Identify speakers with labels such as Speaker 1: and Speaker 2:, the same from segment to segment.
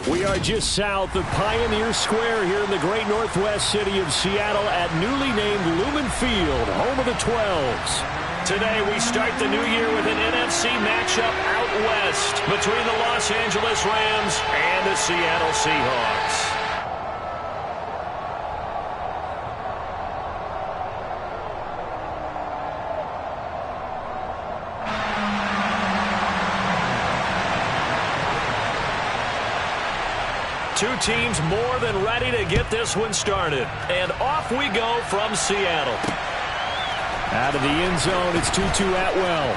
Speaker 1: We are just south of Pioneer Square here in the great northwest city of Seattle at newly named Lumen Field, home of the 12s. Today we start the new year with an NFC matchup out west between the Los Angeles Rams and the Seattle Seahawks. Two teams more than ready to get this one started. And off we go from Seattle. Out of the end zone, it's 2-2 Atwell.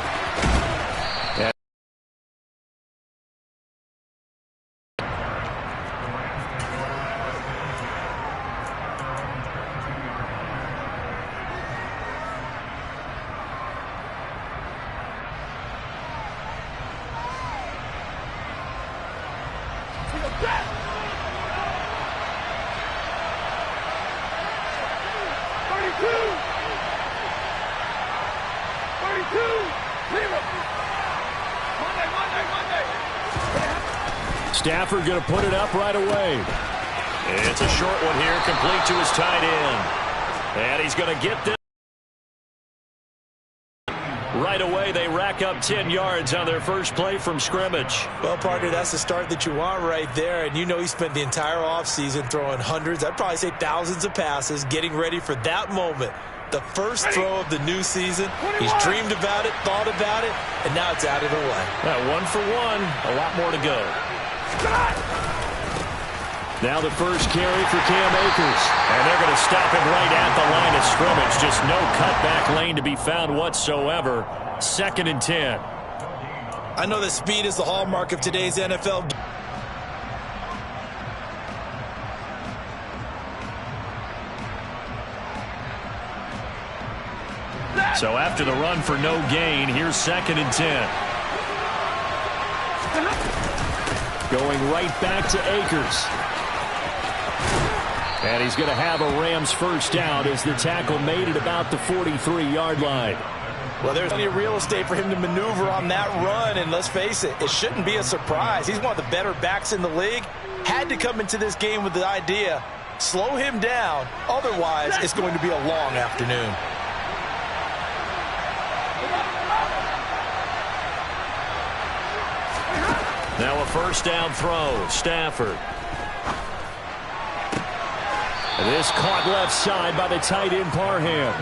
Speaker 1: Stafford going to put it up right away. It's a short one here, complete to his tight end. And he's going to get this. Right away, they rack up 10 yards on their first play from scrimmage.
Speaker 2: Well, partner, that's the start that you want right there. And you know he spent the entire offseason throwing hundreds, I'd probably say thousands of passes, getting ready for that moment. The first throw of the new season. He's dreamed about it, thought about it, and now it's out of the way.
Speaker 1: 1 for 1, a lot more to go. Now the first carry for Cam Akers. And they're going to stop him right at the line of scrimmage. Just no cutback lane to be found whatsoever. 2nd and 10.
Speaker 2: I know that speed is the hallmark of today's NFL.
Speaker 1: So after the run for no gain, here's 2nd and 10. Going right back to Akers. And he's going to have a Rams first down as the tackle made at about the 43-yard line.
Speaker 2: Well, there's plenty of real estate for him to maneuver on that run, and let's face it, it shouldn't be a surprise. He's one of the better backs in the league. Had to come into this game with the idea, slow him down, otherwise it's going to be a long afternoon.
Speaker 1: Now a first down throw, Stafford. This caught left side by the tight end Parham.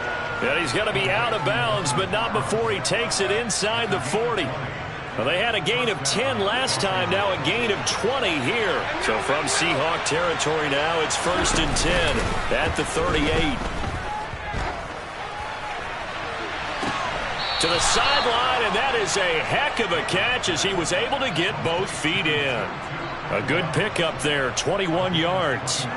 Speaker 1: And he's going to be out of bounds, but not before he takes it inside the 40. Well, they had a gain of 10 last time, now a gain of 20 here. So from Seahawk territory now, it's 1st and 10 at the 38. To the sideline, and that is a heck of a catch as he was able to get both feet in. A good pickup there, 21 yards.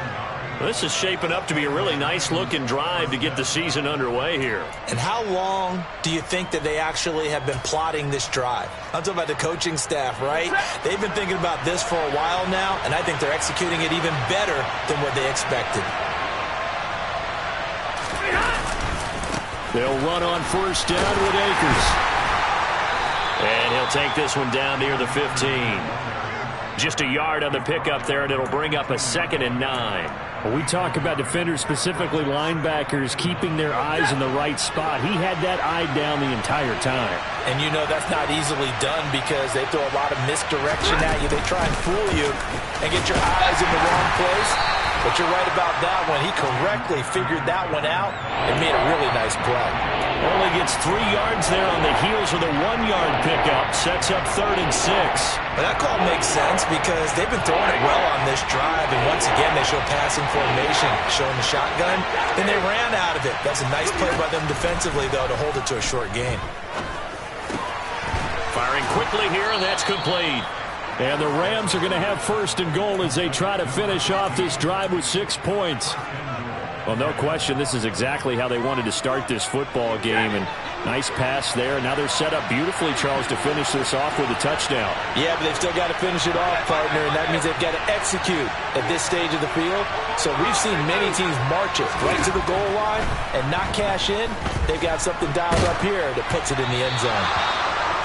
Speaker 1: This is shaping up to be a really nice-looking drive to get the season underway here.
Speaker 2: And how long do you think that they actually have been plotting this drive? I'm talking about the coaching staff, right? They've been thinking about this for a while now, and I think they're executing it even better than what they expected.
Speaker 1: They'll run on first down with Akers. And he'll take this one down near the 15. Just a yard on the pickup there, and it'll bring up a 2nd and 9. When we talk about defenders, specifically linebackers, keeping their eyes in the right spot, he had that eye down the entire time.
Speaker 2: And you know that's not easily done because they throw a lot of misdirection at you. They try and fool you and get your eyes in the wrong place. But you're right about that one. He correctly figured that one out and made a really nice play.
Speaker 1: Only gets 3 yards there on the heels of the 1-yard pickup. Sets up 3rd and 6.
Speaker 2: But that call makes sense because they've been throwing it well on this drive. And once again, they show passing formation, showing the shotgun. Then they ran out of it. That's a nice play by them defensively, though, to hold it to a short gain.
Speaker 1: Firing quickly here, and that's complete. And the Rams are going to have 1st and goal as they try to finish off this drive with 6 points. Well, no question, this is exactly how they wanted to start this football game. And nice pass there. Now they're set up beautifully, Charles, to finish this off with a touchdown.
Speaker 2: Yeah, but they've still got to finish it off, partner, and that means they've got to execute at this stage of the field. So we've seen many teams march it right to the goal line and not cash in. They've got something dialed up here that puts it in the end zone.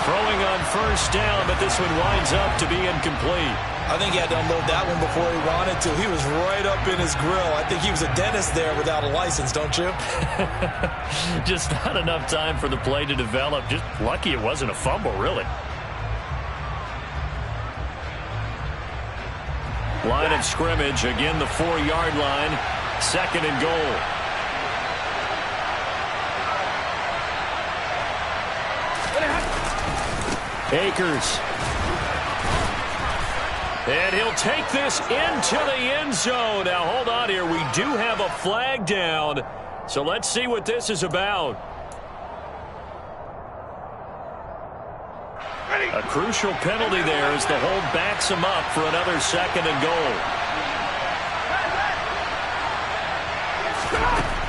Speaker 1: Throwing on first down, but this one winds up to be incomplete.
Speaker 2: I think he had to unload that one before he wanted to. He was right up in his grill. I think he was a dentist there without a license, don't you?
Speaker 1: Just not enough time for the play to develop. Just lucky it wasn't a fumble, really. Line of scrimmage, again the 4-yard line, 2nd and goal. Akers. And he'll take this into the end zone. Now, hold on here. We do have a flag down. So let's see what this is about. A crucial penalty there as the hold backs him up for another 2nd and goal.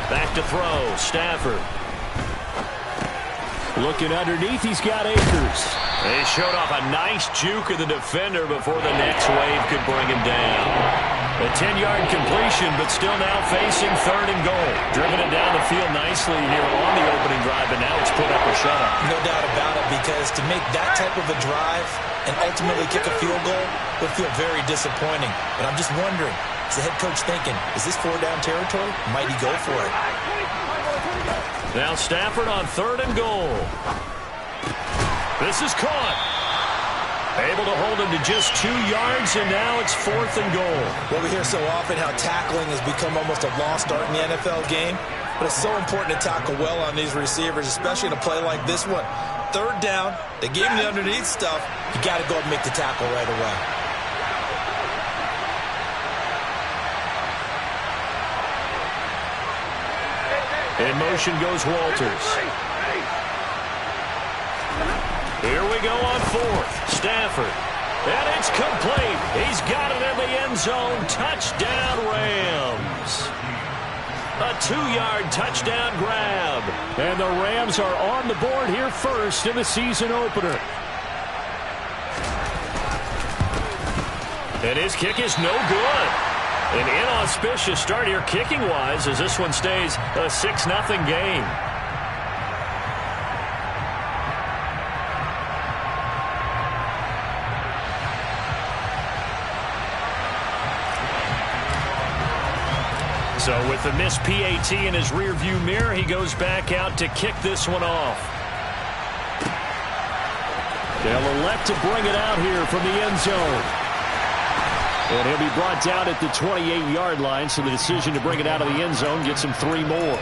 Speaker 1: Back to throw. Stafford. Looking underneath, he's got Akers. They showed off a nice juke of the defender before the next wave could bring him down. A 10-yard completion, but still now facing 3rd and goal. Driven it down the field nicely here on the opening drive, but now it's put up or shut up.
Speaker 2: No doubt about it, because to make that type of a drive and ultimately kick a field goal would feel very disappointing. But I'm just wondering, is the head coach thinking, is this 4-down territory? Might he go for it?
Speaker 1: Now Stafford on 3rd and goal. This is caught. Able to hold him to just 2 yards, and now it's 4th and goal.
Speaker 2: Well, we hear so often how tackling has become almost a lost art in the NFL game, but it's so important to tackle well on these receivers, especially in a play like this one. 3rd down, they gave him the underneath stuff. You got to go and make the tackle right away.
Speaker 1: In motion goes Walters. Here we go on 4th. Stafford. And it's complete. He's got it in the end zone. Touchdown, Rams. A 2-yard touchdown grab. And the Rams are on the board here first in the season opener. And his kick is no good. An inauspicious start here kicking-wise as this one stays a 6-0 game. So with the missed PAT in his rearview mirror, he goes back out to kick this one off. They'll elect to bring it out here from the end zone. And he'll be brought down at the 28-yard line, so the decision to bring it out of the end zone gets him 3 more.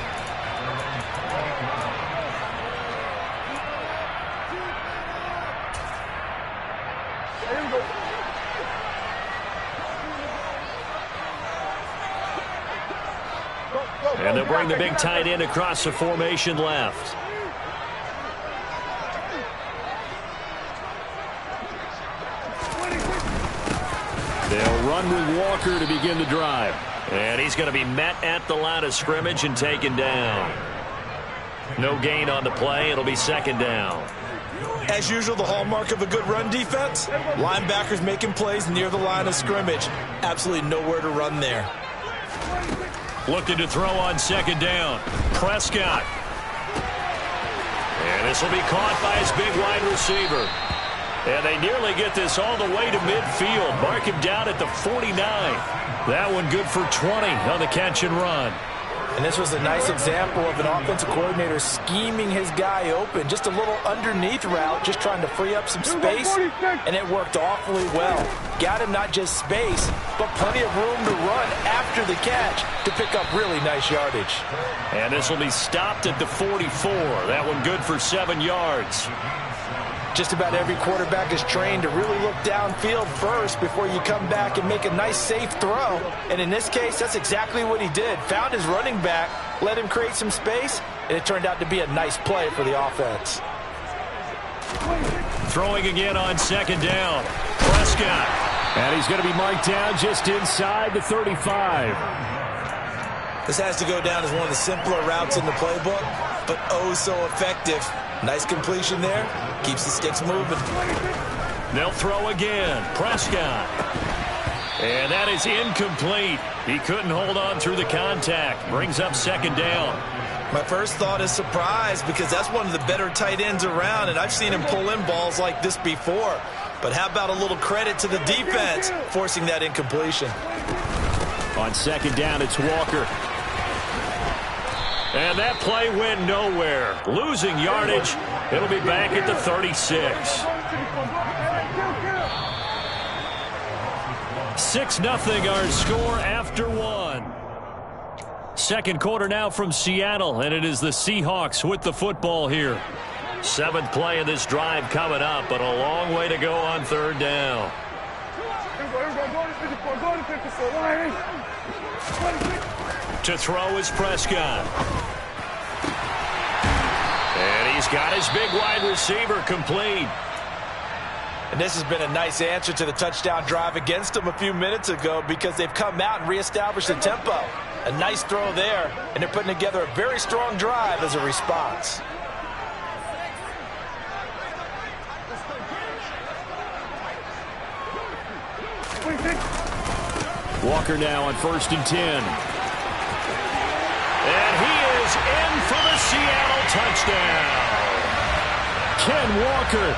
Speaker 1: And they'll bring the big tight end across the formation left. They'll run with Walker to begin the drive. And he's going to be met at the line of scrimmage and taken down. No gain on the play. It'll be 2nd down.
Speaker 2: As usual, the hallmark of a good run defense, linebackers making plays near the line of scrimmage. Absolutely nowhere to run there.
Speaker 1: Looking to throw on 2nd down. Prescott. And this will be caught by his big wide receiver. And they nearly get this all the way to midfield. Mark him down at the 49. That one good for 20 on the catch and run.
Speaker 2: And this was a nice example of an offensive coordinator scheming his guy open. Just a little underneath route, just trying to free up some space. And it worked awfully well. Got him not just space, but plenty of room to run after the catch to pick up really nice yardage.
Speaker 1: And this will be stopped at the 44. That one good for 7 yards.
Speaker 2: Just about every quarterback is trained to really look downfield first before you come back and make a nice, safe throw. And in this case, that's exactly what he did. Found his running back, let him create some space, and it turned out to be a nice play for the offense.
Speaker 1: Throwing again on 2nd down. Prescott. And he's going to be marked down just inside the 35.
Speaker 2: This has to go down as one of the simpler routes in the playbook, but oh so effective. Nice completion there. Keeps the sticks moving.
Speaker 1: They'll throw again. Prescott. And that is incomplete. He couldn't hold on through the contact. Brings up 2nd down.
Speaker 2: My first thought is surprise because that's one of the better tight ends around, and I've seen him pull in balls like this before. But how about a little credit to the defense forcing that incompletion?
Speaker 1: On second down, it's Walker. And that play went nowhere. Losing yardage. It'll be back at the 36. 6-0 our score after one. Second quarter now from Seattle, and it is the Seahawks with the football here. 7th play of this drive coming up, but a long way to go on third down. To throw is Prescott. And he's got his big wide receiver complete.
Speaker 2: And this has been a nice answer to the touchdown drive against them a few minutes ago because they've come out and reestablished the tempo. A nice throw there, and they're putting together a very strong drive as a response.
Speaker 1: Walker now on 1st and 10. And he is in for the Seattle touchdown. Ken Walker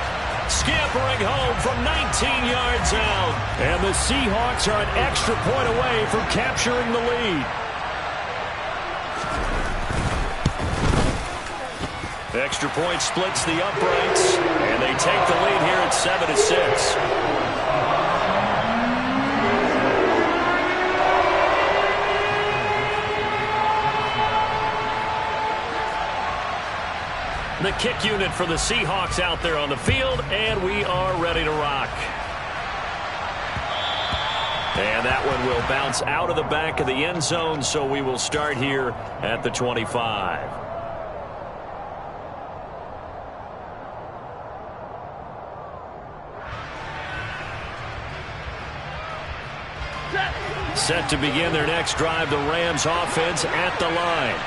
Speaker 1: scampering home from 19 yards out. And the Seahawks are an extra point away from capturing the lead. Extra point splits the uprights, and they take the lead here at 7-6. The kick unit for the Seahawks out there on the field, and we are ready to rock. And that one will bounce out of the back of the end zone, so we will start here at the 25. Set to begin their next drive, the Rams offense at the line.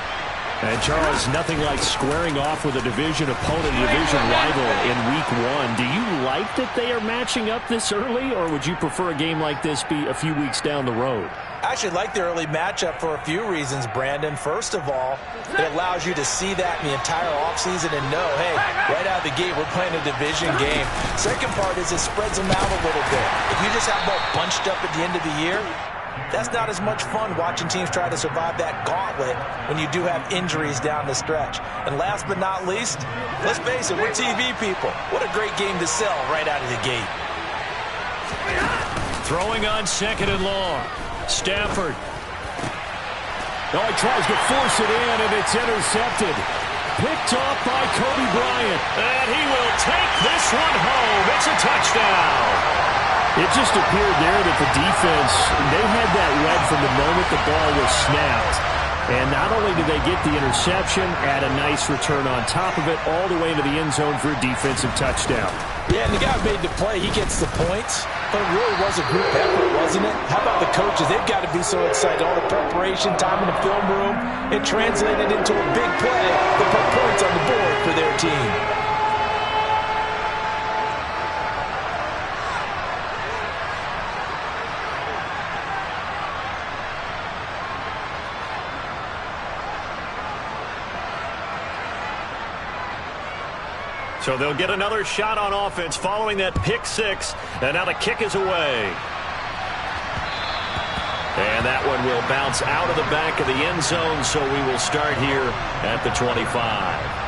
Speaker 1: And, Charles, nothing like squaring off with a division opponent, a division rival in Week 1. Do you like that they are matching up this early, or would you prefer a game like this be a few weeks down the road?
Speaker 2: I actually like the early matchup for a few reasons, Brandon. First of all, it allows you to see that in the entire offseason and know, hey, right out of the gate, we're playing a division game. Second part is it spreads them out a little bit. If you just have them all bunched up at the end of the year, that's not as much fun watching teams try to survive that gauntlet when you do have injuries down the stretch. And last but not least, let's face it, we're TV people. What a great game to sell right out of the gate.
Speaker 1: Throwing on 2nd and long. Stafford. Oh, he tries to force it in, and it's intercepted. Picked off by Kobe Bryant. And he will take this one home. It's a touchdown. It just appeared there that the defense, they had that read from the moment the ball was snapped. And not only did they get the interception, add a nice return on top of it, all the way into the end zone for a defensive touchdown.
Speaker 2: Yeah, and the guy who made the play, he gets the points. But it really was a group effort, wasn't it? How about the coaches? They've got to be so excited. All the preparation time in the film room, it translated into a big play that put points on the board for their team.
Speaker 1: So they'll get another shot on offense following that pick six. And now the kick is away. And that one will bounce out of the back of the end zone, so we will start here at the 25.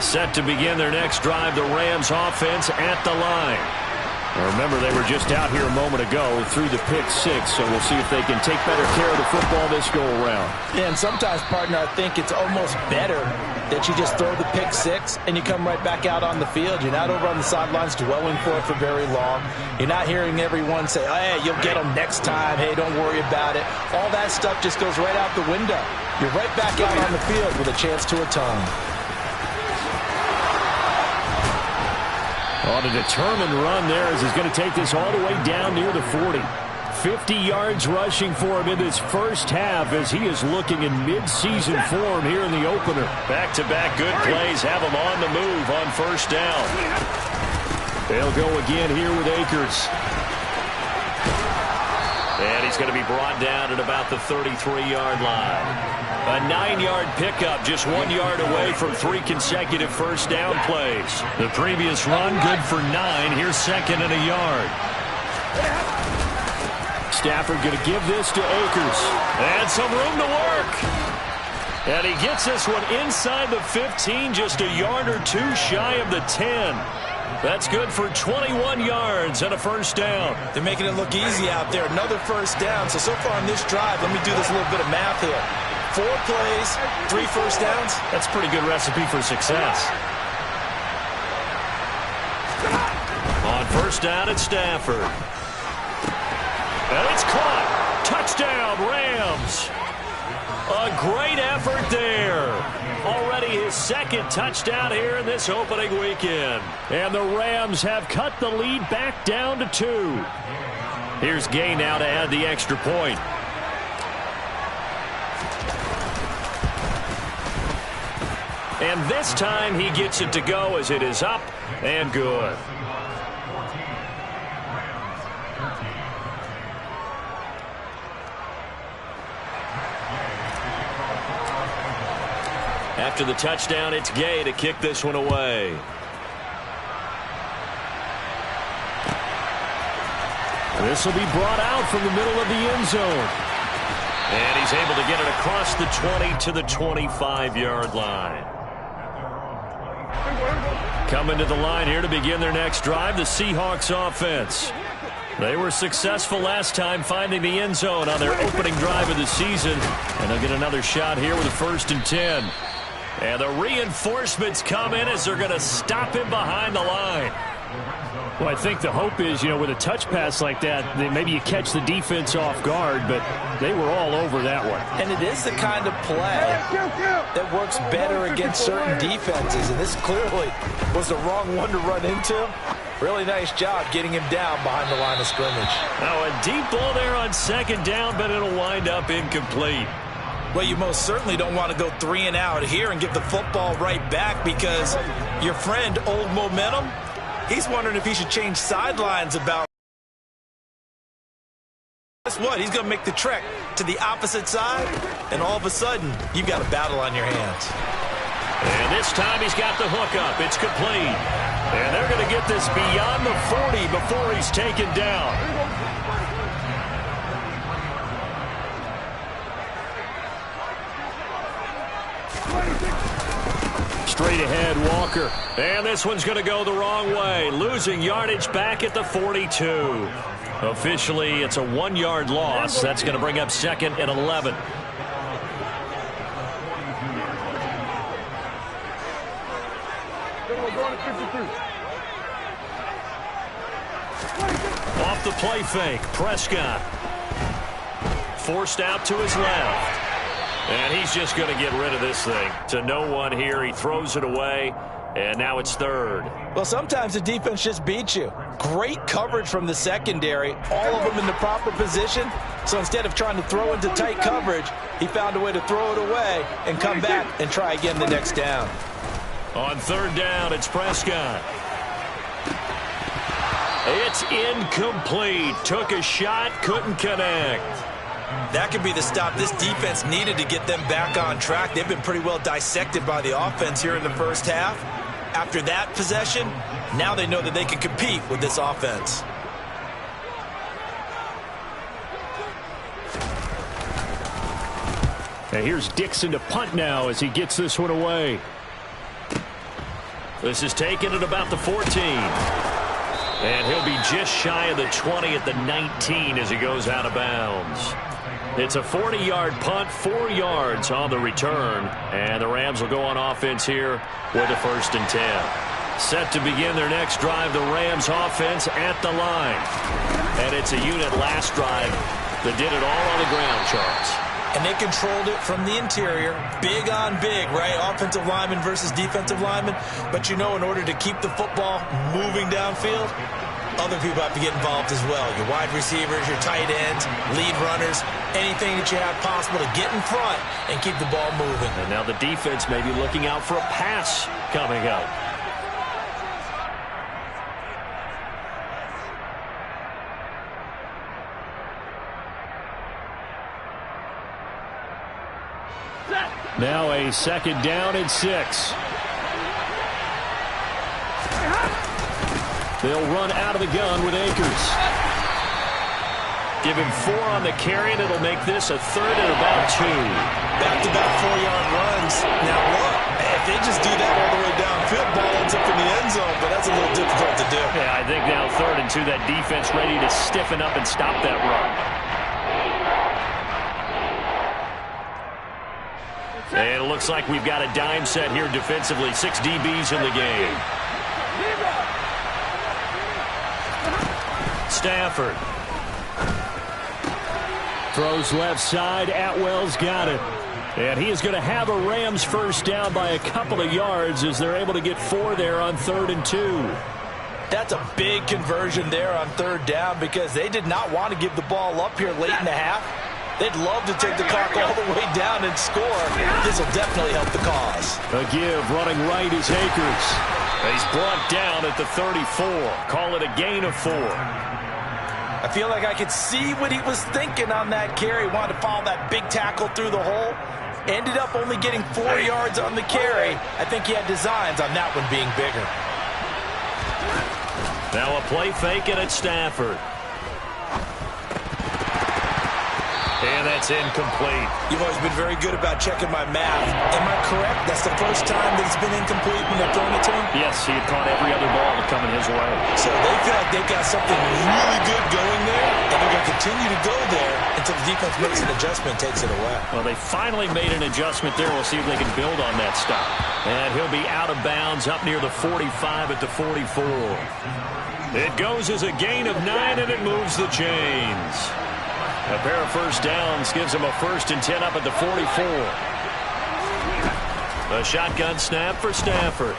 Speaker 1: Set to begin their next drive, the Rams offense at the line. Now remember, they were just out here a moment ago through the pick six, so we'll see if they can take better care of the football this go-around.
Speaker 2: Yeah, and sometimes, partner, I think it's almost better that you just throw the pick six and you come right back out on the field. You're not over on the sidelines dwelling for it for very long. You're not hearing everyone say, oh, hey, you'll get them next time. Hey, don't worry about it. All that stuff just goes right out the window. You're right back out on the field with a chance to atone. On
Speaker 1: a determined run there as he's going to take this all the way down near the 40. 50 yards rushing for him in this first half as he is looking in mid-season form here in the opener. Back-to-back good plays have him on the move on first down. They'll go again here with Akers. And he's going to be brought down at about the 33-yard line. A 9-yard pickup, just 1 yard away from 3 consecutive first down plays. The previous run, good for 9. Here's second and a yard. Stafford going to give this to Akers. And some room to work. And he gets this one inside the 15, just a yard or two shy of the 10. That's good for 21 yards and a first down.
Speaker 2: They're making it look easy out there. Another first down. So far on this drive, let me do this little bit of math here. 4 plays, 3 first downs.
Speaker 1: That's a pretty good recipe for success. On first down, it's Stafford. And it's caught. Touchdown, Rams. A great effort there. Already his second touchdown here in this opening weekend. And the Rams have cut the lead back down to 2. Here's Gay now to add the extra point. And this time he gets it to go as it is up and good. After the touchdown, it's Gay to kick this one away. This will be brought out from the middle of the end zone. And he's able to get it across the 20 to the 25-yard line. Coming to the line here to begin their next drive, the Seahawks offense. They were successful last time finding the end zone on their opening drive of the season. And they'll get another shot here with a 1st and 10. And the reinforcements come in as they're going to stop him behind the line. Well, I think the hope is, with a touch pass like that, maybe you catch the defense off guard, but they were all over that one.
Speaker 2: And it is the kind of play that works better against certain defenses, and this clearly was the wrong one to run into. Really nice job getting him down behind the line of scrimmage.
Speaker 1: Now a deep ball there on second down, but it'll wind up incomplete.
Speaker 2: Well, you most certainly don't want to go 3 and out here and give the football right back because your friend, Old Momentum, he's wondering if he should change sidelines about. Guess what? He's going to make the trek to the opposite side, and all of a sudden, you've got a battle on your hands.
Speaker 1: And this time he's got the hook up. It's complete. And they're going to get this beyond the 40 before he's taken down. Straight ahead, Walker. And this one's going to go the wrong way. Losing yardage back at the 42. Officially, it's a 1-yard loss. That's going to bring up 2nd and 11. Off the play fake, Prescott. Forced out to his left. And he's just going to get rid of this thing. To no one here. He throws it away. And now it's 3rd.
Speaker 2: Well, sometimes the defense just beats you. Great coverage from the secondary. All of them in the proper position. So instead of trying to throw into tight coverage, he found a way to throw it away and come back and try again the next down.
Speaker 1: On 3rd down, it's Prescott. It's incomplete. Took a shot, couldn't connect.
Speaker 2: That could be the stop this defense needed to get them back on track. They've been pretty well dissected by the offense here in the first half. After that possession, now they know that they can compete with this offense.
Speaker 1: And here's Dixon to punt now as he gets this one away. This is taken at about the 14. And he'll be just shy of the 20 at the 19 as he goes out of bounds. It's a 40-yard punt, 4 yards on the return. And the Rams will go on offense here with a 1st and 10. Set to begin their next drive, the Rams offense at the line. And it's a unit last drive that did it all on the ground, Charles.
Speaker 2: And they controlled it from the interior. Big on big, right? Offensive lineman versus defensive lineman. But in order to keep the football moving downfield, other people have to get involved as well. Your wide receivers, your tight ends, lead runners, anything that you have possible to get in front and keep the ball moving.
Speaker 1: And now the defense may be looking out for a pass coming up. Now a second down and 6. They'll run out of the gun with Akers. Give him 4 on the carry, and it'll make this a third and about 2.
Speaker 2: Back-to-back 4-yard runs. Now look, if they just do that all the way downfield, ball ends up in the end zone, but that's a little difficult to do.
Speaker 1: Yeah, I think now 3rd and 2, that defense ready to stiffen up and stop that run. And it looks like we've got a dime set here defensively. 6 DBs in the game. Stafford. Throws left side. Atwell's got it. And he is going to have a Rams first down by a couple of yards as they're able to get 4 there on 3rd and 2.
Speaker 2: That's a big conversion there on 3rd down because they did not want to give the ball up here late in the half. They'd love to take the clock all the way down and score. This will definitely help the cause.
Speaker 1: A give, running right is Akers. He's brought down at the 34. Call it a gain of 4.
Speaker 2: I feel like I could see what he was thinking on that carry. Wanted to follow that big tackle through the hole. Ended up only getting 4 yards on the carry. I think he had designs on that one being bigger.
Speaker 1: Now a play fake, and it's Stafford. And that's incomplete.
Speaker 2: You've always been very good about checking my math. Am I correct? That's the first time that it's been incomplete when they're throwing it to him?
Speaker 1: Yes, he had caught every other ball coming his way.
Speaker 2: So they feel like they've got something really good going there, and they're going to continue to go there until the defense makes an adjustment and takes it away. Well,
Speaker 1: they finally made an adjustment there. We'll see if they can build on that stop. And he'll be out of bounds up near the 45 at the 44. It goes as a gain of 9, and it moves the chains. A pair of first downs gives him a 1st and 10 up at the 44. A shotgun snap for Stafford.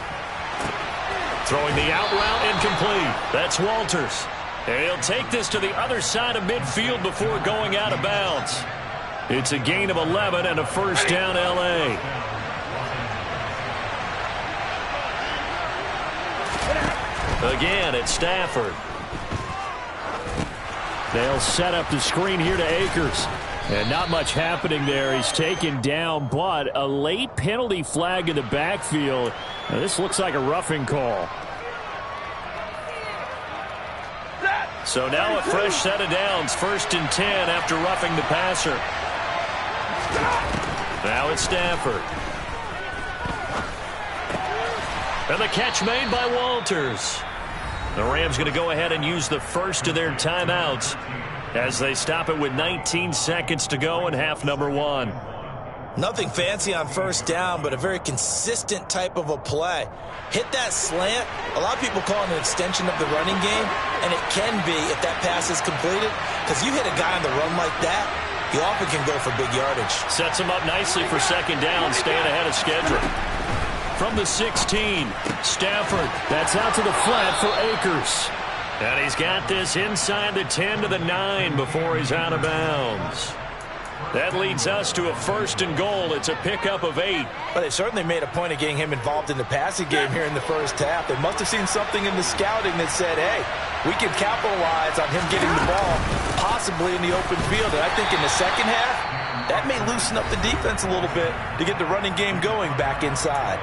Speaker 1: Throwing the out route, incomplete. That's Walters. And he'll take this to the other side of midfield before going out of bounds. It's a gain of 11 and a first down, L.A. Again, it's Stafford. They'll set up the screen here to Akers. And not much happening there. He's taken down, but a late penalty flag in the backfield. Now, this looks like a roughing call. So now a fresh set of downs. 1st and 10 after roughing the passer. Now it's Stafford. And the catch made by Walters. The Rams going to go ahead and use the first of their timeouts as they stop it with 19 seconds to go in half number 1.
Speaker 2: Nothing fancy on first down, but a very consistent type of a play. Hit that slant. A lot of people call it an extension of the running game, and it can be if that pass is completed, because you hit a guy on the run like that, you often can go for big yardage.
Speaker 1: Sets him up nicely for second down, staying ahead of schedule. From the 16, Stafford. That's out to the flat for Akers. And he's got this inside the 10 to the 9 before he's out of bounds. That leads us to a 1st and goal. It's a pickup of 8.
Speaker 2: Well, they certainly made a point of getting him involved in the passing game here in the first half. They must have seen something in the scouting that said, hey, we can capitalize on him getting the ball possibly in the open field. And I think in the second half, that may loosen up the defense a little bit to get the running game going back inside.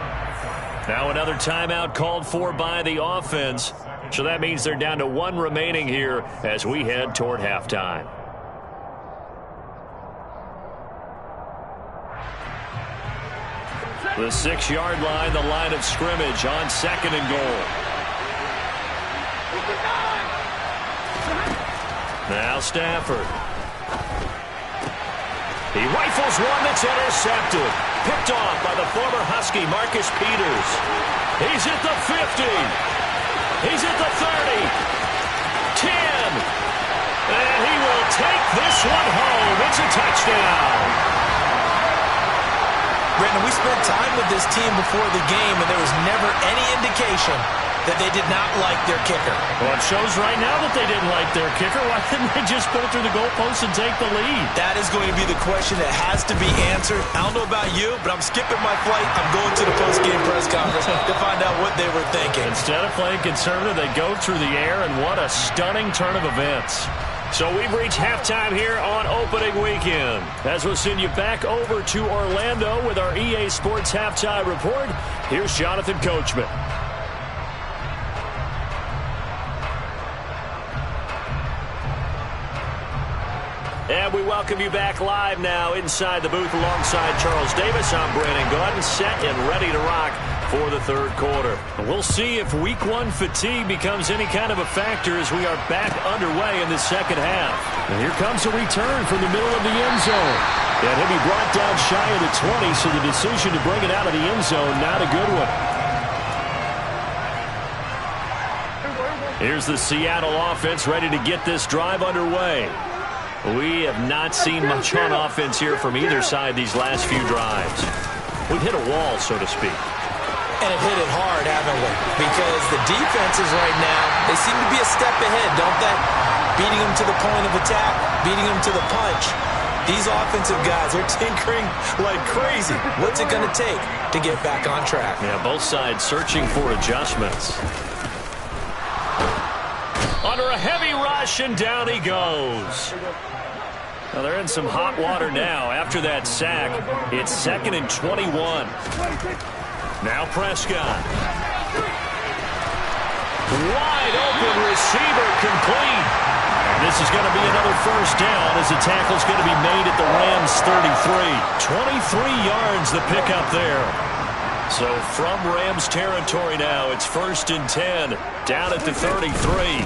Speaker 1: Now another timeout called for by the offense. So that means they're down to 1 remaining here as we head toward halftime. The 6-yard line, the line of scrimmage on 2nd and goal. Now Stafford. He rifles one that's intercepted. Picked off by the former Husky, Marcus Peters. He's at the 50. He's at the 30. 10. And he will take this one home. It's a touchdown.
Speaker 2: Brandon, we spent time with this team before the game, and there was never any indication that they did not like their kicker.
Speaker 1: Well, it shows right now that they didn't like their kicker. Why didn't they just pull through the goalpost and take the lead?
Speaker 2: That is going to be the question that has to be answered. I don't know about you, but I'm skipping my flight. I'm going to the post-game press conference to find out what they were thinking.
Speaker 1: Instead of playing conservative, they go through the air, and what a stunning turn of events. So we've reached halftime here on opening weekend. As we'll send you back over to Orlando with our EA Sports Halftime Report, here's Jonathan Coachman. And we welcome you back live now inside the booth alongside Charles Davis. I'm Brandon Gaudin, set and ready to rock for the third quarter. We'll see if week one fatigue becomes any kind of a factor as we are back underway in the second half. And here comes a return from the middle of the end zone. And he'll be brought down shy of the 20, so the decision to bring it out of the end zone, not a good one. Here's the Seattle offense ready to get this drive underway. We have not seen much on offense here from either side these last few drives. We've hit a wall, so to speak.
Speaker 2: And it hit it hard, haven't we? Because the defenses right now, they seem to be a step ahead, don't they? Beating them to the point of attack, beating them to the punch. These offensive guys are tinkering like crazy. What's it going to take to get back on track?
Speaker 1: Yeah, both sides searching for adjustments. Under a heavy rush, and down he goes. Well, they're in some hot water now. After that sack, it's 2nd and 21. Now Prescott. Wide open receiver, complete. And this is going to be another first down as the tackle's going to be made at the Rams 33. 23 yards the pickup there. So from Rams territory now, it's 1st and 10. Down at the 33.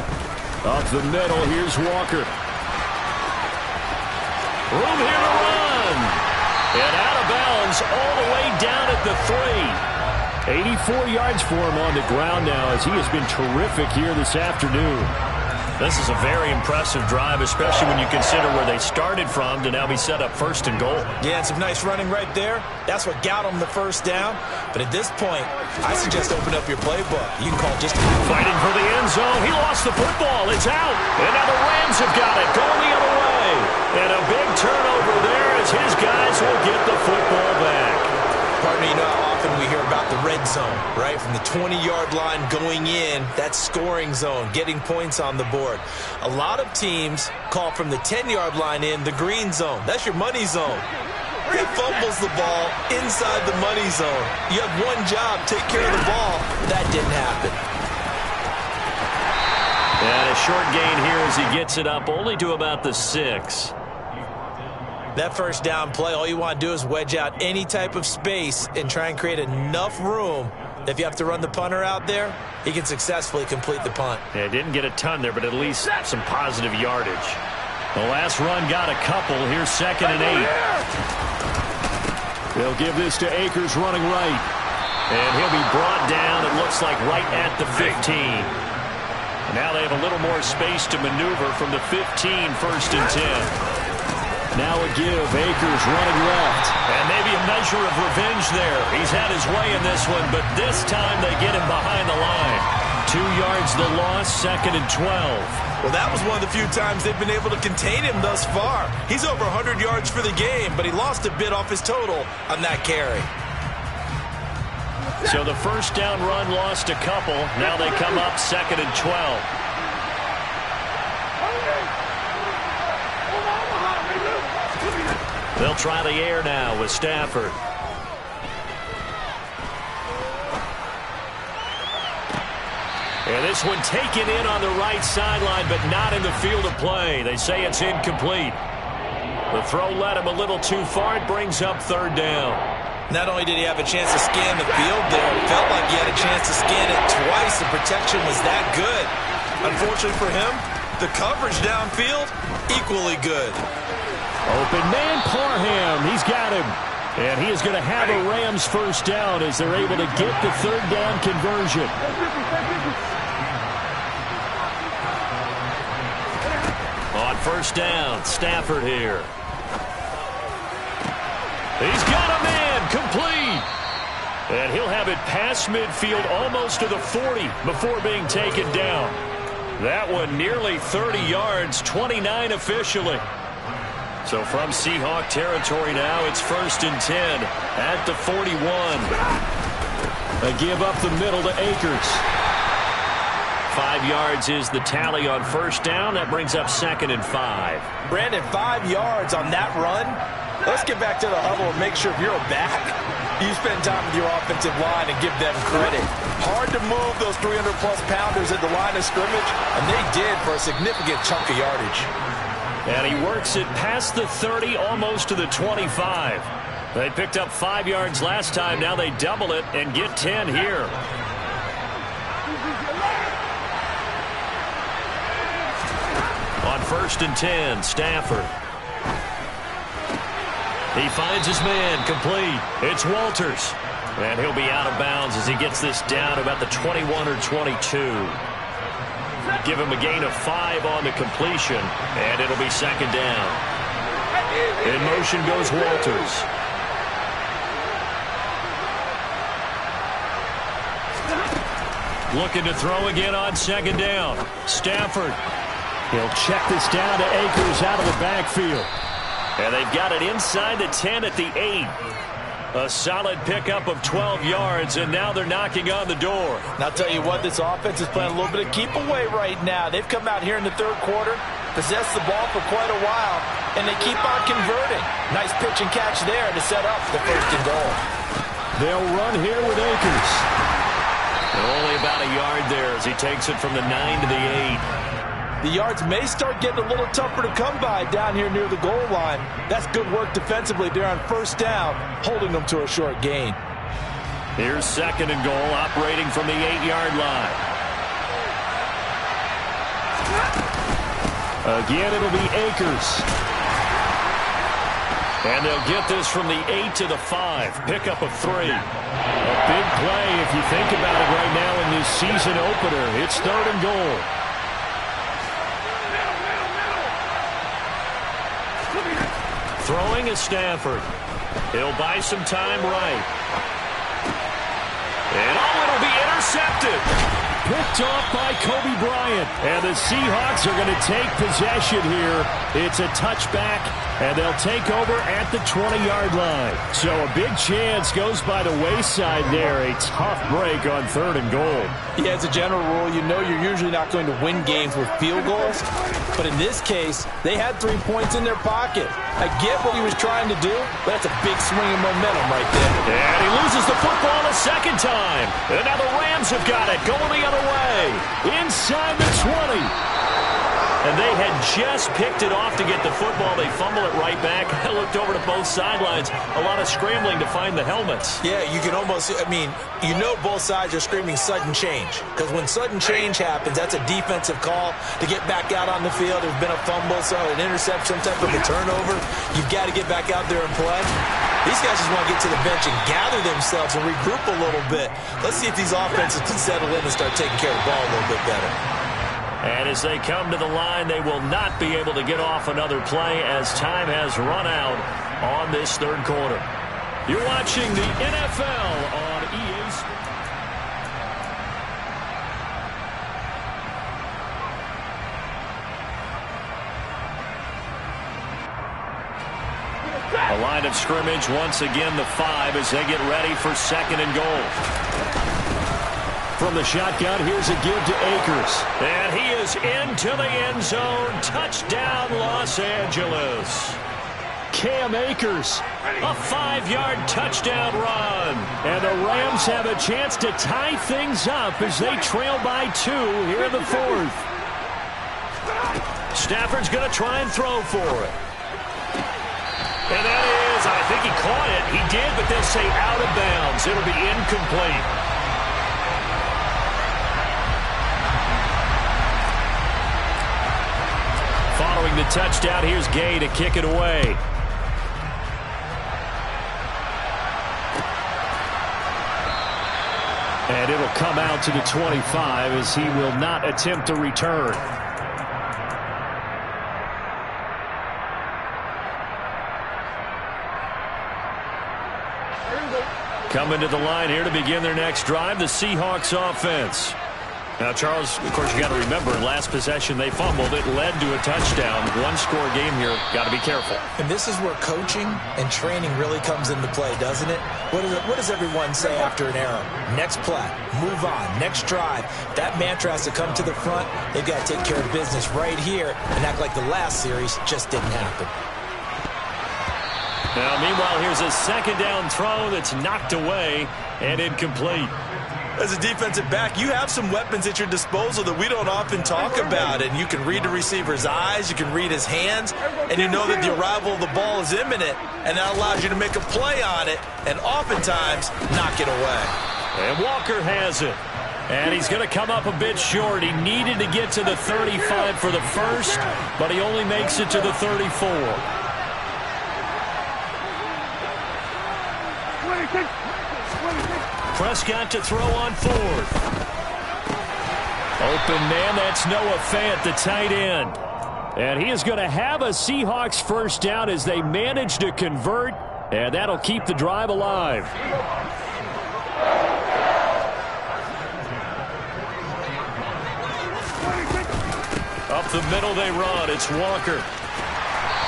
Speaker 1: Up the middle, here's Walker. Room here to run. And out of bounds all the way down at the 3. 84 yards for him on the ground now as he has been terrific here this afternoon. This is a very impressive drive, especially when you consider where they started from to now be set up 1st and goal.
Speaker 2: Yeah, and some nice running right there. That's what got them the first down. But at this point, I suggest open up your playbook. You can call just
Speaker 1: fighting for the end zone. He lost the football. It's out. And now the Rams have got it. Going the other way. And a big turnover there as his guys will get the football back.
Speaker 2: Pardon me, you know how often we hear about the red zone, right? From the 20-yard line going in, that scoring zone, getting points on the board. A lot of teams call from the 10-yard line in the green zone. That's your money zone. He fumbles the ball inside the money zone. You have one job, take care of the ball. That didn't happen.
Speaker 1: And a short gain here as he gets it up only to about the 6.
Speaker 2: That first down play, all you want to do is wedge out any type of space and try and create enough room that if you have to run the punter out there, he can successfully complete the punt.
Speaker 1: Yeah, didn't get a ton there, but at least some positive yardage. The last run got a couple. Here's 2nd and 8. They'll give this to Akers running right. And he'll be brought down, it looks like, right at the 15. Now they have a little more space to maneuver from the 15, 1st and 10. Now a give. Akers running left. And maybe a measure of revenge there. He's had his way in this one, but this time they get him behind the line. 2 yards the loss, 2nd and 12.
Speaker 2: Well, that was one of the few times they've been able to contain him thus far. He's over 100 yards for the game, but he lost a bit off his total on that carry.
Speaker 1: So the first down run lost a couple. Now they come up 2nd and 12. They'll try the air now with Stafford. And this one taken in on the right sideline, but not in the field of play. They say it's incomplete. The throw led him a little too far. It brings up 3rd down.
Speaker 2: Not only did he have a chance to scan the field there, it felt like he had a chance to scan it twice. The protection was that good. Unfortunately for him, the coverage downfield, equally good.
Speaker 1: Open man, Parham. He's got him. And he is going to have a Rams first down as they're able to get the 3rd down conversion. On first down, Stafford here. He's got a man, complete. And he'll have it past midfield almost to the 40 before being taken down. That one nearly 30 yards, 29 officially. So from Seahawk territory now, it's 1st and 10 at the 41. A give up the middle to Akers. 5 yards is the tally on 1st down. That brings up 2nd and 5.
Speaker 2: Brandon, 5 yards on that run. Let's get back to the huddle and make sure if you're a back, you spend time with your offensive line and give them credit. Hard to move those 300-plus pounders at the line of scrimmage, and they did for a significant chunk of yardage.
Speaker 1: And he works it past the 30, almost to the 25. They picked up 5 yards last time. Now they double it and get 10 here. On 1st and 10, Stafford. He finds his man, complete. It's Walters. And he'll be out of bounds as he gets this down about the 21 or 22. Give him a gain of 5 on the completion, and it'll be 2nd down. In motion goes Walters. Looking to throw again on 2nd down. Stafford. He'll check this down to Akers out of the backfield. And they've got it inside the 10 at the 8. A solid pickup of 12 yards, and now they're knocking on the door.
Speaker 2: And I'll tell you what, this offense is playing a little bit of keep away right now. They've come out here in the 3rd quarter, possessed the ball for quite a while, and they keep on converting. Nice pitch and catch there to set up the 1st and goal.
Speaker 1: They'll run here with Akers. And only about a yard there as he takes it from the 9 to the 8.
Speaker 2: The yards may start getting a little tougher to come by down here near the goal line. That's good work defensively there on 1st down, holding them to a short gain.
Speaker 1: Here's 2nd and goal, operating from the 8-yard line. Again, it'll be Akers. And they'll get this from the 8 to the 5. Pickup of 3. A big play if you think about it right now in this season opener. It's 3rd and goal. Throwing is Stafford. He'll buy some time right. And it'll be intercepted. Picked off by Kobe Bryant. And the Seahawks are going to take possession here. It's a touchback, and they'll take over at the 20-yard line. So a big chance goes by the wayside there. A tough break on 3rd and goal.
Speaker 2: Yeah, as a general rule, you know you're usually not going to win games with field goals. But in this case, they had 3 points in their pocket. I get what he was trying to do, but that's a big swing of momentum right there.
Speaker 1: And he loses the football a 2nd time. And now the Rams have got it, going the other way. Inside the 20. And they had just picked it off to get the football. They fumble it right back. I looked over to both sidelines. A lot of scrambling to find the helmets.
Speaker 2: Yeah, you can almost, you know both sides are screaming sudden change. Because when sudden change happens, that's a defensive call to get back out on the field. There's been a fumble, so an interception, some type of a turnover. You've got to get back out there and play. These guys just want to get to the bench and gather themselves and regroup a little bit. Let's see if these offenses can settle in and start taking care of the ball a little bit better.
Speaker 1: And as they come to the line, they will not be able to get off another play as time has run out on this 3rd quarter. You're watching the NFL on EA Sports. A line of scrimmage, once again the 5 as they get ready for 2nd and goal. From the shotgun, here's a give to Akers. And he is into the end zone. Touchdown, Los Angeles. Cam Akers, a 5-yard touchdown run. And the Rams have a chance to tie things up as they trail by 2 here in the 4th. Stafford's going to try and throw for it. And that is, I think he caught it. He did, but they'll say out of bounds. It'll be incomplete. Following the touchdown, here's Gay to kick it away. And it'll come out to the 25 as he will not attempt to return. Coming to the line here to begin their next drive, the Seahawks offense. Now, Charles, of course, you got to remember, last possession they fumbled. It led to a touchdown. One-score game here. Got to be careful.
Speaker 2: And this is where coaching and training really comes into play, doesn't it? What does everyone say after an error? Next play, move on, next drive. That mantra has to come to the front. They've got to take care of business right here and act like the last series just didn't happen.
Speaker 1: Now, meanwhile, here's a second down throw that's knocked away and incomplete.
Speaker 2: As a defensive back, you have some weapons at your disposal that we don't often talk about. And you can read the receiver's eyes, you can read his hands, and you know that the arrival of the ball is imminent. And that allows you to make a play on it and oftentimes knock it away.
Speaker 1: And Walker has it. And he's going to come up a bit short. He needed to get to the 35 for the first, but he only makes it to the 34. Prescott to throw on fourth. Open man, that's Noah Fant, the tight end. And he is going to have a Seahawks first down as they manage to convert, and that'll keep the drive alive. Up the middle they run. It's Walker.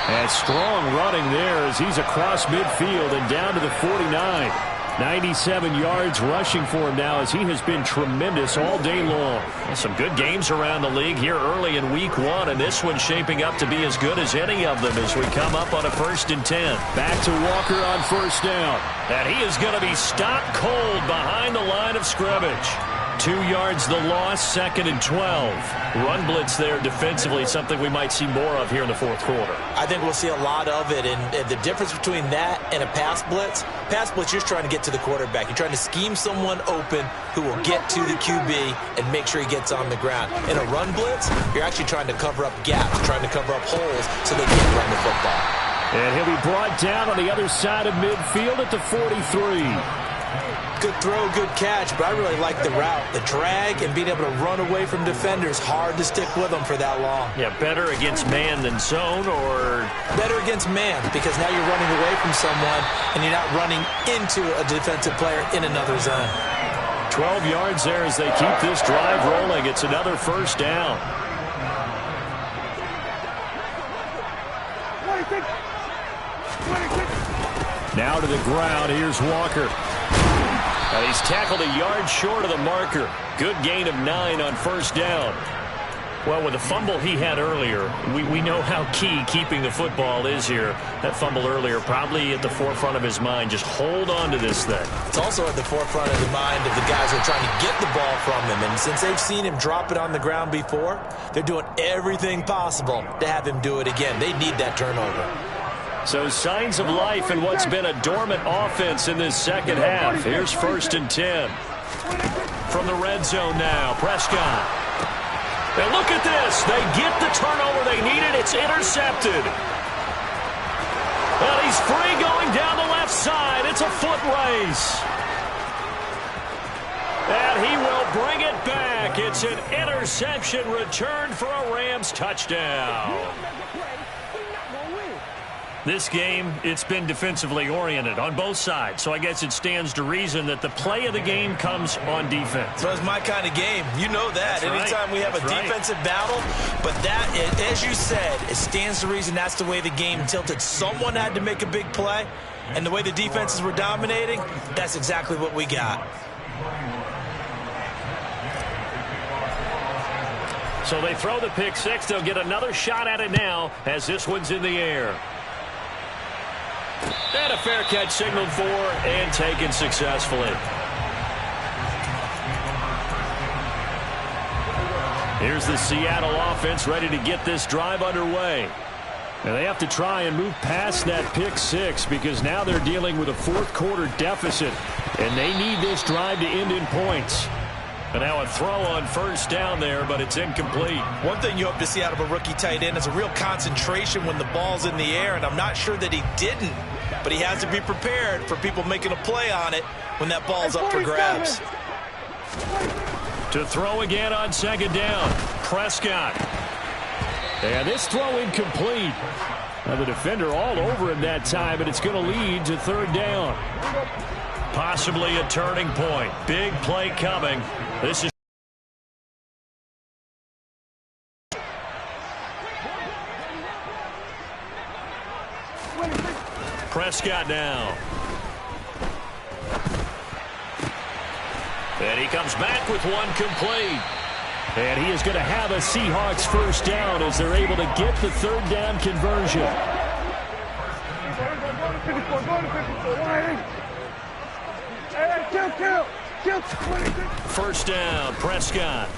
Speaker 1: And strong running there as he's across midfield and down to the 49. 97 yards rushing for him now as he has been tremendous all day long. Some good games around the league here early in week 1, and this one's shaping up to be as good as any of them as we come up on a 1st and 10. Back to Walker on first down. And he is going to be stopped cold behind the line of scrimmage. 2 yards the loss, 2nd and 12. Run blitz there defensively, something we might see more of here in the 4th quarter.
Speaker 2: I think we'll see a lot of it, and the difference between that and a pass blitz, you're trying to get to the quarterback. You're trying to scheme someone open who will get to the QB and make sure he gets on the ground. In a run blitz, you're actually trying to cover up gaps, trying to cover up holes so they can't run the football.
Speaker 1: And he'll be brought down on the other side of midfield at the 43.
Speaker 2: Good throw, good catch, but I really like the route. The drag and being able to run away from defenders, hard to stick with them for that long.
Speaker 1: Yeah, better against man than zone, or?
Speaker 2: Better against man, because now you're running away from someone and you're not running into a defensive player in another zone.
Speaker 1: 12 yards there as they keep this drive rolling. It's another first down. Now to the ground. Here's Walker. He's tackled a yard short of the marker. Good gain of 9 on first down. Well, with the fumble he had earlier, we know how key keeping the football is here. That fumble earlier probably at the forefront of his mind. Just hold on to this thing.
Speaker 2: It's also at the forefront of the mind of the guys who are trying to get the ball from him. And since they've seen him drop it on the ground before, they're doing everything possible to have him do it again. They need that turnover.
Speaker 1: So signs of life in what's been a dormant offense in this second half. Here's 1st and 10. From the red zone now, Prescott. And look at this. They get the turnover they needed. It's intercepted. And he's free going down the left side. It's a foot race. And he will bring it back. It's an interception returned for a Rams touchdown. This game, it's been defensively oriented on both sides, so I guess it stands to reason that the play of the game comes on defense.
Speaker 2: So it's my kind of game. You know that. Anytime we have a defensive battle, but that, as you said, it stands to reason that's the way the game tilted. Someone had to make a big play, and the way the defenses were dominating, that's exactly what we got.
Speaker 1: So they throw the pick six. They'll get another shot at it now as this one's in the air. And a fair catch signaled for and taken successfully. Here's the Seattle offense ready to get this drive underway. And they have to try and move past that pick six because now they're dealing with a 4th quarter deficit. And they need this drive to end in points. And now a throw on first down there, but it's incomplete.
Speaker 2: One thing you hope to see out of a rookie tight end is a real concentration when the ball's in the air, and I'm not sure that he didn't, but he has to be prepared for people making a play on it when that ball's up for grabs.
Speaker 1: To throw again on 2nd down, Prescott. And this throw incomplete. Now the defender all over him that time, but it's going to lead to 3rd down. Possibly a turning point. Big play coming. This is Prescott now. And he comes back with one complete. And he is going to have a Seahawks first down as they're able to get the third down conversion. First down, Prescott.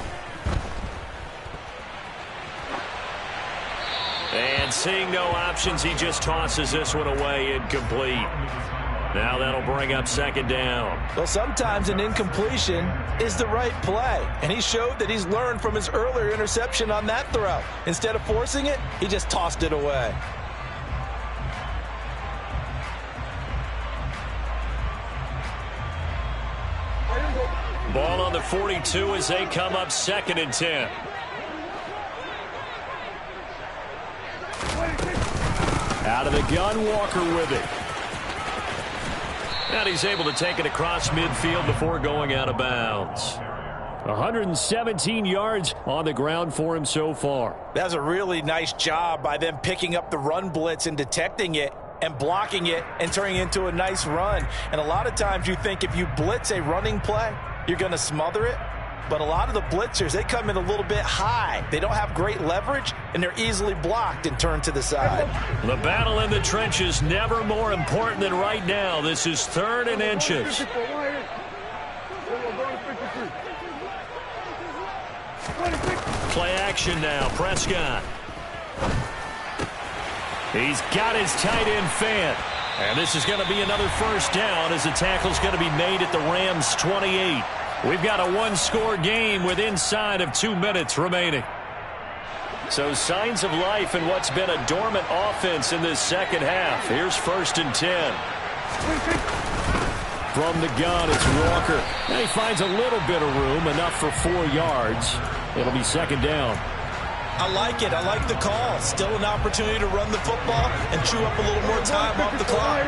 Speaker 1: And seeing no options, he just tosses this one away, incomplete. Now that'll bring up second down.
Speaker 2: Well, sometimes an incompletion is the right play. And he showed that he's learned from his earlier interception on that throw. Instead of forcing it, he just tossed it away.
Speaker 1: Ball on the 42 as they come up 2nd and 10. Out of the gun, Walker with it. And he's able to take it across midfield before going out of bounds. 117 yards on the ground for him so far.
Speaker 2: That's a really nice job by them picking up the run blitz and detecting it and blocking it and turning it into a nice run. And a lot of times you think if you blitz a running play, you're going to smother it. But a lot of the blitzers, they come in a little bit high. They don't have great leverage, and they're easily blocked and turned to the side.
Speaker 1: The battle in the trenches never more important than right now. This is 3rd and inches. Play action now, Prescott. He's got his tight end Fant. And this is going to be another first down as the tackle's going to be made at the Rams' 28. We've got a one-score game with inside of 2 minutes remaining. So signs of life in what's been a dormant offense in this second half. Here's 1st and 10. From the gun, it's Walker. And he finds a little bit of room, enough for 4 yards. It'll be 2nd down.
Speaker 2: I like it. I like the call. Still an opportunity to run the football and chew up a little more time off the clock.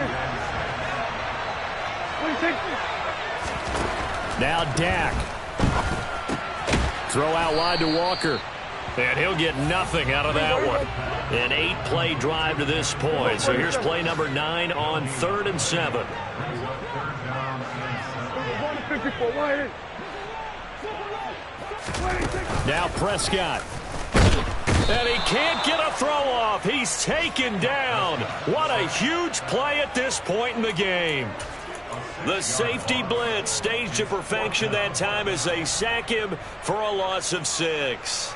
Speaker 1: Now Dak. Throw out wide to Walker. And he'll get nothing out of that one. An 8-play drive to this point. So here's play number 9 on 3rd and 7. Now Prescott. And he can't get a throw off. He's taken down. What a huge play at this point in the game. The safety blitz staged to perfection that time as they sack him for a loss of 6.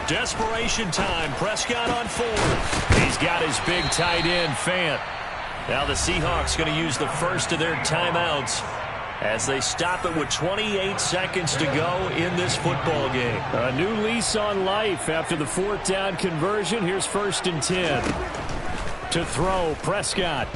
Speaker 1: Desperation time. Prescott on 4th. He's got his big tight end, Fant. Now the Seahawks going to use the first of their timeouts as they stop it with 28 seconds to go in this football game. A new lease on life after the 4th down conversion. Here's 1st and 10. To throw, Prescott.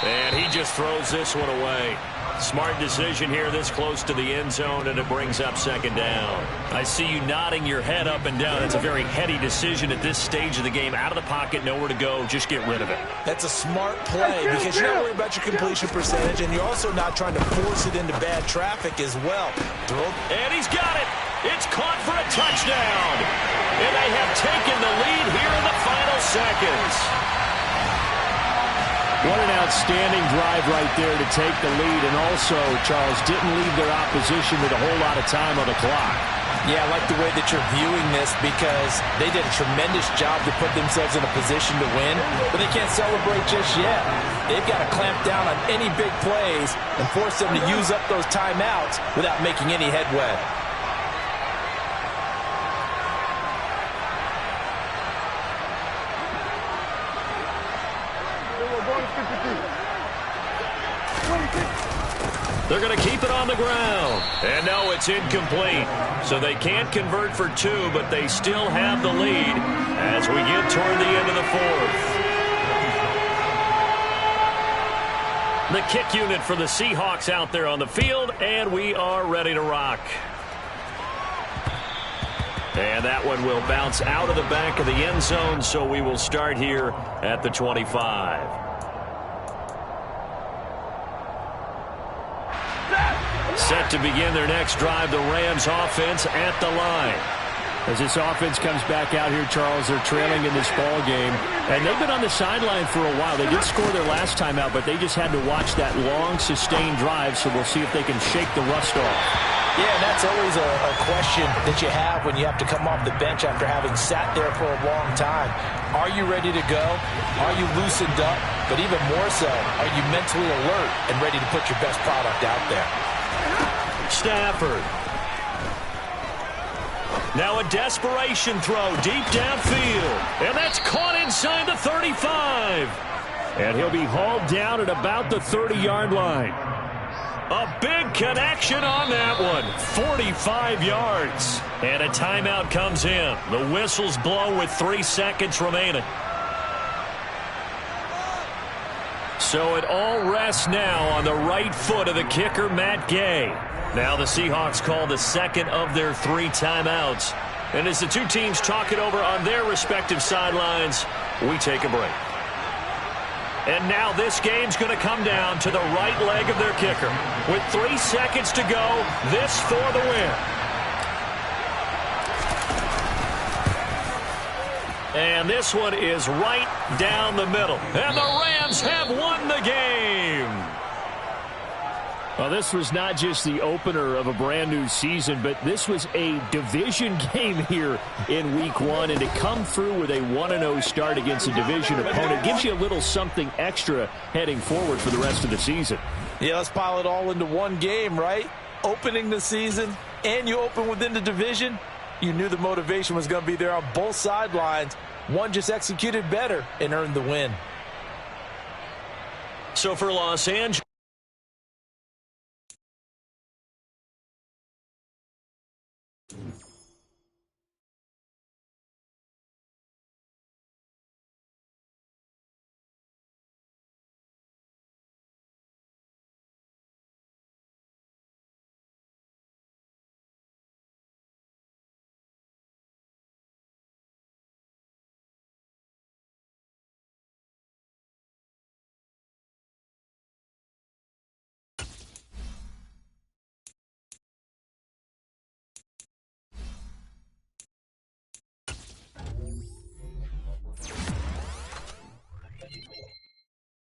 Speaker 1: And he just throws this one away. Smart decision here this close to the end zone, and it brings up 2nd down. I see you nodding your head up and down. It's a very heady decision at this stage of the game. Out of the pocket, nowhere to go. Just get rid of it.
Speaker 2: That's a smart play because you're not worried about your completion percentage, and you're also not trying to force it into bad traffic as well.
Speaker 1: And he's got it. It's caught for a touchdown. And they have taken the lead here in the final seconds. What an outstanding drive right there to take the lead. And also, Charles, didn't leave their opposition with a whole lot of time on the clock.
Speaker 2: Yeah, I like the way that you're viewing this because they did a tremendous job to put themselves in a position to win, but they can't celebrate just yet. They've got to clamp down on any big plays and force them to use up those timeouts without making any headway.
Speaker 1: They're going to keep it on the ground. And no, it's incomplete. So they can't convert for 2, but they still have the lead as we get toward the end of the 4th. The kick unit for the Seahawks out there on the field, and we are ready to rock. And that one will bounce out of the back of the end zone, so we will start here at the 25. Set to begin their next drive, the Rams offense at the line.
Speaker 3: As this offense comes back out here, Charles, they're trailing in this ball game. And they've been on the sideline for a while. They did score their last time out, but they just had to watch that long, sustained drive, so we'll see if they can shake the rust off.
Speaker 2: Yeah, and that's always a question that you have when you have to come off the bench after having sat there for a long time. Are you ready to go? Are you loosened up? But even more so, are you mentally alert and ready to put your best product out there?
Speaker 1: Stafford. Now a desperation throw deep downfield. And that's caught inside the 35.
Speaker 3: And he'll be hauled down at about the 30-yard line.
Speaker 1: A big connection on that one. 45 yards. And a timeout comes in. The whistles blow with 3 seconds remaining. So it all rests now on the right foot of the kicker, Matt Gay. Now the Seahawks call the second of their 3 timeouts. And as the two teams talk it over on their respective sidelines, we take a break. And now this game's going to come down to the right leg of their kicker. With 3 seconds to go, this for the win. And this one is right down the middle. And the Rams have won the game.
Speaker 3: Well, this was not just the opener of a brand new season, but this was a division game here in week 1. And to come through with a 1-0 start against a division opponent gives you a little something extra heading forward for the rest of the season.
Speaker 2: Yeah, let's pile it all into one game, right? Opening the season, and you open within the division. You knew the motivation was going to be there on both sidelines. One just executed better and earned the win.
Speaker 1: So for Los Angeles.